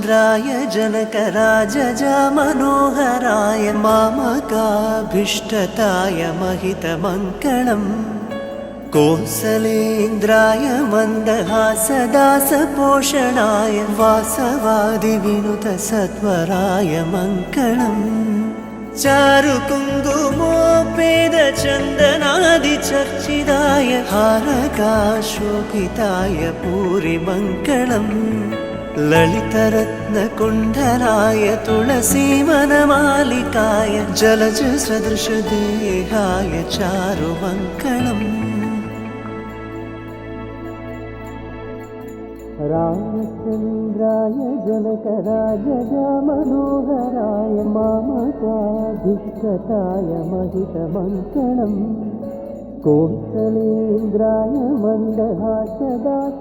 रामचन्द्राय जनकराजजा मामकाभीष्टताय महितमङ्गलम् कोसलेन्द्राय मन्दहासदासपोषणाय वासवादिविनुतसत्वराय मङ्गलम् चारुकुङ्कुमोपेदचन्दनादिचर्चिताय हारकाशोभिताय पूरिमङ्गलम् ललितरत्नकुण्डलाय तुलसीवनमालिकाय जलजसदृशदेहाय चारुमङ्गलम् रामचन्द्राय जनकराजजा मामकाभीष्टताय महितमङ्गलम् कोसलेन्द्राय मन्दहासदास